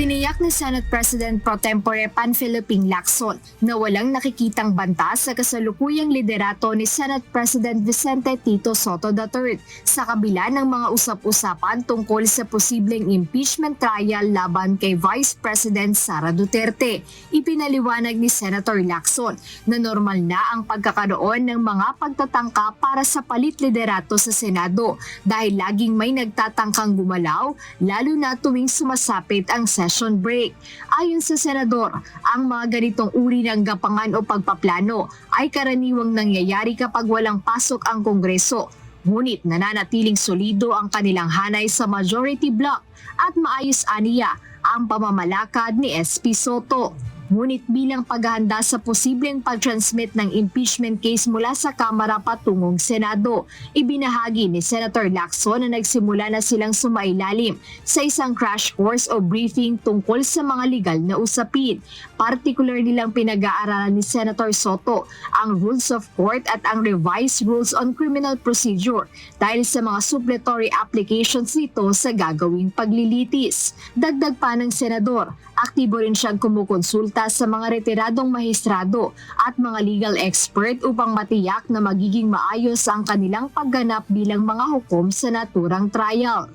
Tiniyak ni Senate President Pro Tempore Panfilo Ping Lacson na walang nakikitang banta sa kasalukuyang liderato ni Senate President Vicente Tito Sotto III sa kabila ng mga usap-usapan tungkol sa posibleng impeachment trial laban kay Vice President Sara Duterte. Ipinaliwanag ni Senator Lacson na normal na ang pagkakaroon ng mga pagtatangka para sa palit liderato sa Senado dahil laging may nagtatangkang gumalaw lalo na tuwing sumasapit ang session break. Ayon sa senador, ang mga ganitong uri ng gapangan o pagpaplano ay karaniwang nangyayari kapag walang pasok ang Kongreso. Ngunit nananatiling solido ang kanilang hanay sa majority bloc at maayos aniya ang pamamalakad ni SP Sotto. Ngunit bilang paghahanda sa posibleng pag-transmit ng impeachment case mula sa Kamara patungong Senado, ibinahagi ni Senator Lacson na nagsimula na silang sumailalim sa isang crash course o briefing tungkol sa mga legal na usapin. Partikular nilang pinag-aaralan ni Senator Sotto ang Rules of Court at ang Revised Rules on Criminal Procedure dahil sa mga supplementary applications nito sa gagawing paglilitis. Dagdag pa ng senador, aktibo rin siyang kumukonsulta sa mga retiradong mahistrado at mga legal expert upang matiyak na magiging maayos ang kanilang pagganap bilang mga hukom sa naturang trial.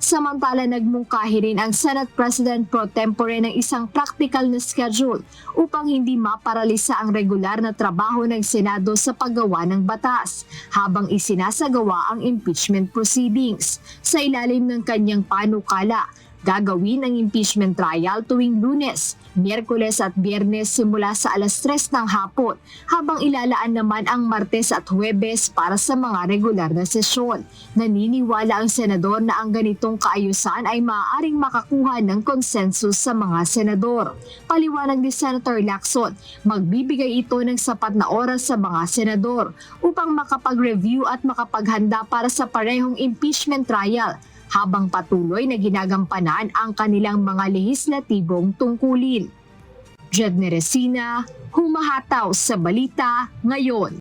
Samantala, nagmungkahi rin ang Senate President Pro Tempore ng isang practical na schedule upang hindi maparalisa ang regular na trabaho ng Senado sa paggawa ng batas habang isinasagawa ang impeachment proceedings. Sa ilalim ng kanyang panukala, gagawin ang impeachment trial tuwing Lunes, Miyerkules at Biyernes simula sa alas 3 ng hapon habang ilalaan naman ang Martes at Huwebes para sa mga regular na sesyon. Naniniwala ang senador na ang ganitong kaayusan ay maaaring makakuha ng konsensus sa mga senador. Paliwanag ni Senator Lacson, magbibigay ito ng sapat na oras sa mga senador upang makapag-review at makapaghanda para sa parehong impeachment trial habang patuloy na ginagampanan ang kanilang mga lehislatibong tungkulin. Jed Neresina, humahataw sa balita ngayon.